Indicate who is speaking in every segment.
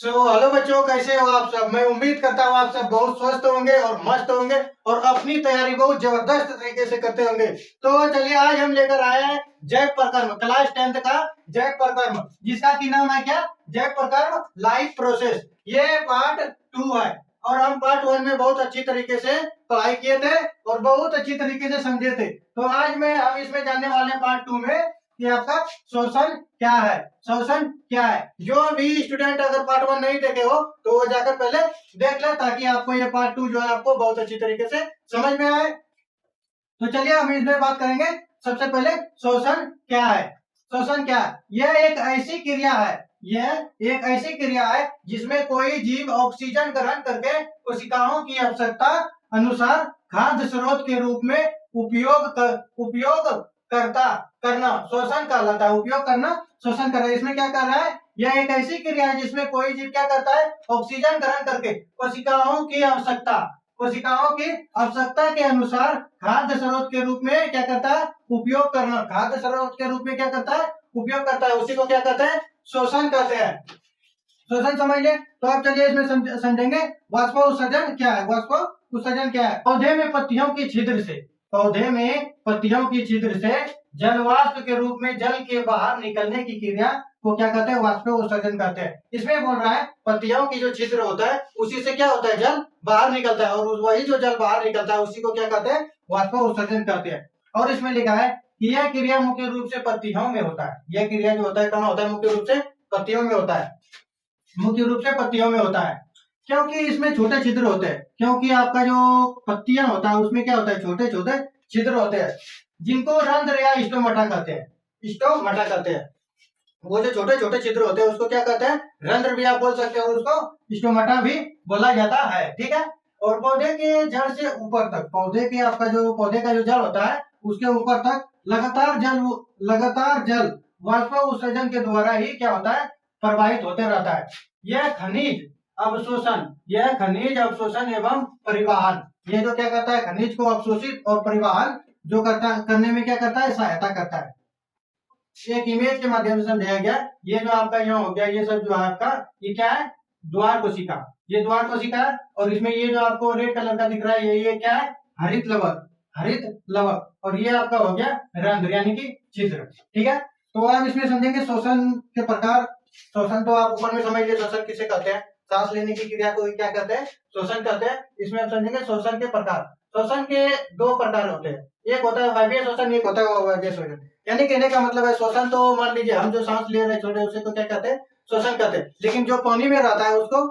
Speaker 1: Hello बच्चों, कैसे हो आप सब। मैं उम्मीद करता हूँ आप सब बहुत स्वस्थ होंगे और मस्त होंगे और अपनी तैयारी बहुत जबरदस्त तरीके से करते होंगे। तो चलिए आज हम लेकर आए हैं जैव प्रकर्म, क्लास 10th का जैव प्रकर्म, जिसका की नाम है क्या, जैव प्रकर्म लाइफ प्रोसेस। ये पार्ट 2 है और हम पार्ट 1 में बहुत अच्छी तरीके से पढ़ाई किए थे और बहुत अच्छी तरीके से समझे थे। तो आज में हम इसमें जानने वाले हैं पार्ट 2 में कि आपका शोषण क्या है। शोषण क्या है, जो भी स्टूडेंट अगर पार्ट 1 नहीं देखे हो तो वो जाकर पहले देख ले, ताकि आपको ये पार्ट 2 जो है आपको बहुत अच्छी तरीके से समझ में आए। तो चलिए हम इसमें बात करेंगे। सबसे पहले शोषण क्या है। शोषण क्या है, यह एक ऐसी क्रिया है, यह एक ऐसी क्रिया है जिसमें कोई जीव ऑक्सीजन ग्रहण करके कोशिकाओं की आवश्यकता अनुसार खाद्य स्रोत के रूप में उपयोग करना शोषण कहलाता है। उपयोग करना शोषण कर रहा है। इसमें क्या कर रहा है, यह एक ऐसी क्रिया है जिसमें कोई जीव क्या करता है, ऑक्सीजन ग्रहण करके कोशिकाओं की आवश्यकता के अनुसार खाद्य स्रोत के रूप में क्या करता है, उपयोग करना। खाद्य स्रोत के रूप में क्या करता है, उपयोग करता है। उसी को क्या कहते हैं, शोषण कहते हैं। शोषण समझ ले। तो अब चलिए इसमें समझेंगे वाष्पोत्सर्जन क्या है। वाष्पोत्सर्जन क्या है, पौधे में पत्तियों की छिद्र से जल वाष्प के रूप में जल के बाहर निकलने की क्रिया को क्या कहते हैं, वाष्पोत्सर्जन कहते हैं। इसमें बोल रहा है पत्तियों की जो छिद्र होता है उसी से क्या होता है, जल बाहर निकलता है और वही जो जल बाहर निकलता है उसी को क्या कहते हैं, वाष्पोत्सर्जन कहते हैं। और इसमें लिखा है कि यह क्रिया मुख्य रूप से पत्तियों में होता है। यह क्रिया जो होता है कहाँ होता है, मुख्य रूप से पत्तियों में होता है। मुख्य रूप से पत्तियों में होता है क्योंकि इसमें छोटे छिद्र होते हैं। क्योंकि आपका जो पत्तियां होता है उसमें क्या होता है, छोटे छोटे छिद्र होते हैं जिनको रंध्र या स्टोमाटा कहते हैं। स्टोमाटा कहते हैं। वो जो छोटे छोटे छिद्र होते हैं उसको क्या कहते हैं, रंध्र भी आप बोल सकते हैं और उसको स्टोमाटा भी बोला जाता है। ठीक है। और पौधे के जड़ से ऊपर तक, पौधे का जो जड़ होता है उसके ऊपर तक लगातार जल वाष्पोत्सर्जन के द्वारा ही क्या होता है, प्रवाहित होते रहता है। यह खनिज अवशोषण एवं परिवहन, ये जो क्या करता है, खनिज को अवशोषित और परिवहन जो करने में क्या करता है, सहायता करता है। एक इमेज के माध्यम से समझाया गया। ये जो आपका यहाँ हो गया, ये सब जो है आपका, ये क्या है, द्वार कोशिका। ये द्वार कोशिका है और इसमें ये जो आपको रेड कलर का दिख रहा है ये क्या है, हरित लवक। और ये आपका हो गया रंध्र यानी कि छिद्र। ठीक है। तो आप इसमें समझेंगे शोषण के प्रकार। शोषण तो आप ऊपर में समझ लिया, शोषण किसे कहते हैं, सांस लेने की क्रिया को क्या कहते हैं, शोषण कहते हैं। इसमें आप समझेंगे शोषण के प्रकार। शोषण के 2 प्रकार होते हैं, एक होता है वायवीय शोषण, एक होता है अवायवीय शोषण। यानी कहने का मतलब है शोषण तो मान लीजिए हम जो सांस ले रहे छोटे उसे तो क्या कहते हैं, शोषण कहते हैं। लेकिन जो पानी में रहता है उसको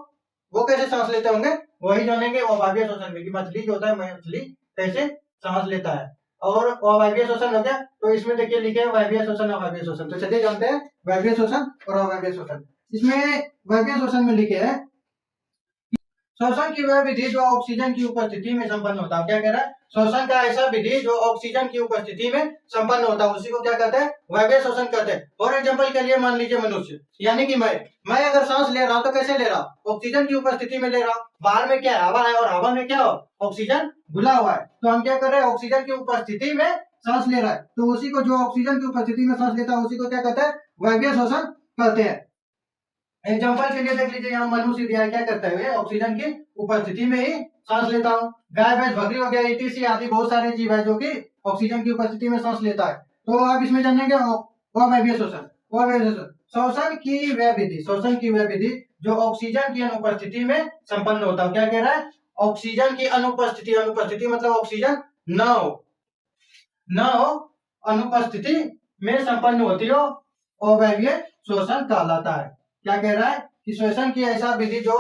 Speaker 1: वो कैसे सांस लेते होंगे, वही जानेंगे वो अवायवीय शोषण में, कि मछली जो होता है, मछली कैसे सांस लेता है। और अवायवीय शोषण हो गया, तो इसमें देखिए लिखे है वायवीय शोषण अवायवीय शोषण। तो चलिए जानते हैं वायवीय शोषण और अवायवीय शोषण। इसमें वायवीय शोषण में लिखे है शोषण की वह विधि जो ऑक्सीजन की उपस्थिति में संपन्न होता है। क्या कह रहा है, शोषण का ऐसा विधि जो ऑक्सीजन की उपस्थिति में संपन्न होता है उसी को क्या कहते हैं, वायवीय शोषण कहते हैं। फॉर एग्जांपल के लिए मान लीजिए मनुष्य यानी कि मैं अगर सांस ले रहा हूं तो कैसे ले रहा हूं, ऑक्सीजन की उपस्थिति में ले रहा हूं। बाहर में क्या है, हवा है और हवा में क्या हो, ऑक्सीजन घुला हुआ है। तो हम क्या कर रहे हैं, ऑक्सीजन की उपस्थिति में सांस ले रहा है। तो उसी को जो ऑक्सीजन की उपस्थिति में सांस लेता है उसी को क्या कहते हैं, वायवीय शोषण कहते हैं। एग्जाम्पल के लिए देख लीजिए, यहाँ मनुष्य दिया क्या करता है, ऑक्सीजन की उपस्थिति में ही सांस लेता हूँ। गाय भैंस बकरी हो गया, ईटीसी आदि बहुत सारे जीव है जो कि ऑक्सीजन की उपस्थिति में सांस लेता है। तो आप इसमें जानेंगे अवायवीय शोषण। शोषण की वह विधि जो ऑक्सीजन की अनुपस्थिति में संपन्न होता है। क्या कह रहा है, ऑक्सीजन की अनुपस्थिति मतलब ऑक्सीजन न हो अनुपस्थिति में संपन्न होती हो, अवायवीय शोषण कहलाता है। क्या कह रहा है कि शोषण की ऐसा विधि जो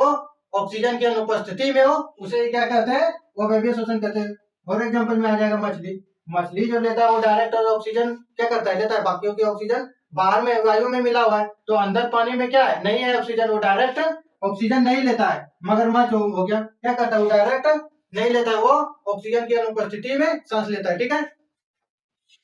Speaker 1: ऑक्सीजन की अनुपस्थिति में हो उसे क्या कहते हैं, अवायवीय शोषण कहते हैं। फॉर एग्जांपल में आ जाएगा मछली जो लेता है वो डायरेक्ट ऑक्सीजन क्या करता है, लेता है। बाकियों की ऑक्सीजन बाहर में वायु में मिला हुआ है, तो अंदर पानी में क्या है, नहीं है ऑक्सीजन, वो डायरेक्ट ऑक्सीजन नहीं लेता है। मगरमच्छ हो गया, क्या करता है, वो डायरेक्ट नहीं लेता है, वो ऑक्सीजन की अनुपस्थिति में सांस लेता है। ठीक है।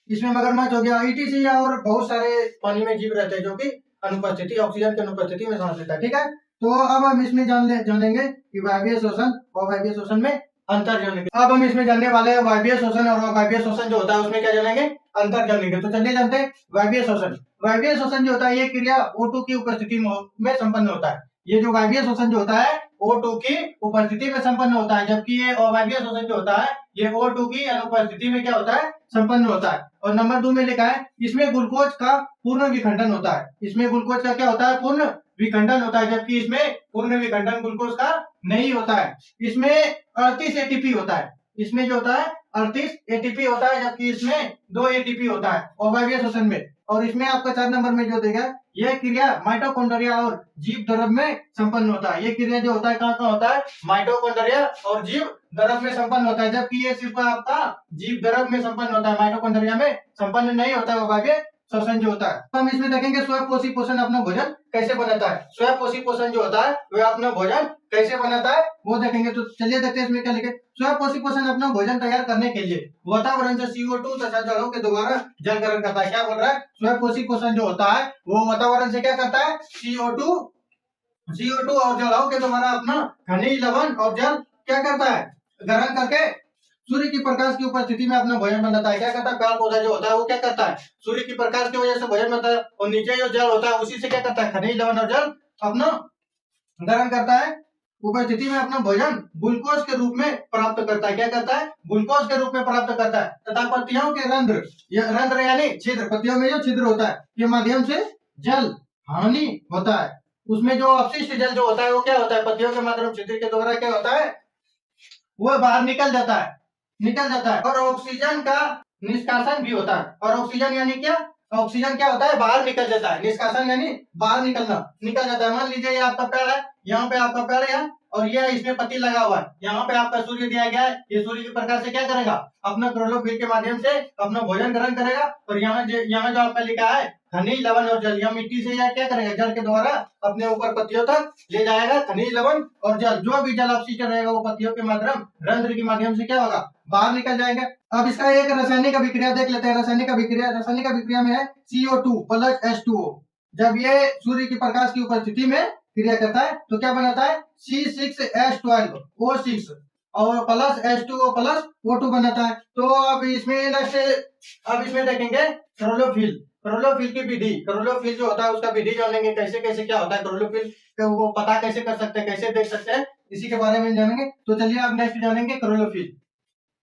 Speaker 1: इसमें मगरमच्छ हो गया, ईटीसी और बहुत सारे पानी में जीव रहते हैं जो कि ऑक्सीजन की अनुपस्थिति में सांस लेता है। ठीक है। तो अब हम इसमें जानेंगे कि वायवीय शोषण और अवायवीय शोषण में अंतर जानेंगे। अब हम इसमें जानने वाले हैं वायवीय शोषण और अवायवीय शोषण जो होता है उसमें क्या जानेंगे, अंतर जानेंगे। तो चलिए जानते हैं वायवीय शोषण। वायवीय शोषण जो होता है ये क्रिया O2 की उपस्थिति में संपन्न होता है। ये जो वायवीय शोषण जो होता है O2 की उपस्थिति में संपन्न होता है, जबकि ये अवायवीय शोषण जो होता है ये O2 की अनुपस्थिति में क्या होता है, संपन्न होता है। और नंबर 2 में लिखा है इसमें ग्लूकोज का पूर्ण विखंडन होता है। इसमें ग्लूकोज का क्या होता है, पूर्ण विखंडन होता है, जबकि इसमें पूर्ण विखंडन ग्लूकोज का नहीं होता है। इसमें 38 एटीपी होता है, इसमें जो होता है 38 एटीपी होता है, जबकि इसमें 2 एटीपी होता है अवायवीय शोषण में। और इसमें आपका 4 नंबर में जो देगा यह क्रिया माइटोकॉन्ड्रिया और जीव द्रव में संपन्न होता है। ये क्रिया जो होता है कहाँ होता है, माइटोकॉन्ड्रिया और जीव द्रव में संपन्न होता है, जबकि ये सिर्फ आपका जीव द्रव में संपन्न होता है, माइटोकॉन्ड्रिया में संपन्न नहीं होता है अवायवीय श्वसन जो होता है। तो हम इसमें देखेंगे स्वयंपोषी पोषण अपना भोजन कैसे बनाता है। स्वयंपोषी पोषण जो होता है वह अपना भोजन कैसे बनाता है वो देखेंगे। तो चलिए देखते हैं इसमें क्या लिखे। स्वयंपोषी पोषण अपना भोजन तैयार करने के लिए वातावरण से CO2 तथा जलों के द्वारा जल ग्रहण करता है। क्या बोल रहा है, स्वयंपोषी पोषण जो होता है वो वातावरण से क्या करता है, CO2 और जलों के द्वारा अपना खनिज लवण और जल क्या करता है, ग्रहण करके सूर्य की प्रकाश की उपस्थिति में अपना भोजन बनाता है। क्या करता है, पेड़ पौधा जो होता है वो क्या करता है, सूर्य की प्रकाश की वजह से भोजन बनता है, और नीचे जो जल होता है उसी से क्या करता है, खनिज लवण और जल अपना ग्रहण करता है। उपस्थिति में अपना भोजन ग्लूकोज के रूप में प्राप्त करता है। क्या करता है, ग्लूकोज के रूप में प्राप्त करता है। तथा पत्तियों के रंध्र यानी छिद्र, पत्तियों में जो छिद्र होता है के माध्यम से जल हानि होता है। उसमें जो अपशिष्ट जल जो होता है वो क्या होता है, पत्तियों के माध्यम छिद्र के द्वारा क्या होता है, वो बाहर निकल जाता है। और ऑक्सीजन का निष्कासन भी होता है। और ऑक्सीजन यानी क्या, ऑक्सीजन क्या होता है, बाहर निकल जाता है। निष्कासन यानी बाहर निकल जाता है। मान लीजिए ये आपका पेड़ है, यहाँ पे आपका पेड़ है और ये इसमें पत्ती लगा हुआ है, यहाँ पे आपका सूर्य दिया गया है, ये सूर्य के प्रकाश से क्या करेगा, अपना क्लोरोफिल के माध्यम से अपना भोजन ग्रहण करेगा। और यहाँ जो आपका लिखा है खनिज लवण और जल, यह मिट्टी से या क्या करेगा, जल के द्वारा अपने ऊपर पत्तियों तक ले जाएगा खनिज लवण और जल। जो भी जल अपशिष्ट रहेगा वो पत्तियों के माध्यम रंध्र के माध्यम से क्या होगा, बाहर निकल जाएगा। अब इसका एक रासायनिक अभिक्रिया देख लेते हैं। रासायनिक अभिक्रिया में है CO2 प्लस H2O। जब ये सूर्य की प्रकाश की उपस्थिति में क्रिया करता है तो क्या बनाता है, C6H12 O6 और प्लस H2O प्लस O2 बनाता है। तो अब इसमें देखेंगे क्लोरोफिल की विधि। क्लोरोफिल जो होता है उसका विधि जानेंगे, कैसे कैसे क्या होता है क्लोरोफिल वो पता कैसे कर सकते हैं, कैसे देख सकते हैं, इसी के बारे में जानेंगे। तो चलिए अब नेक्स्ट जानेंगे क्लोरोफिल।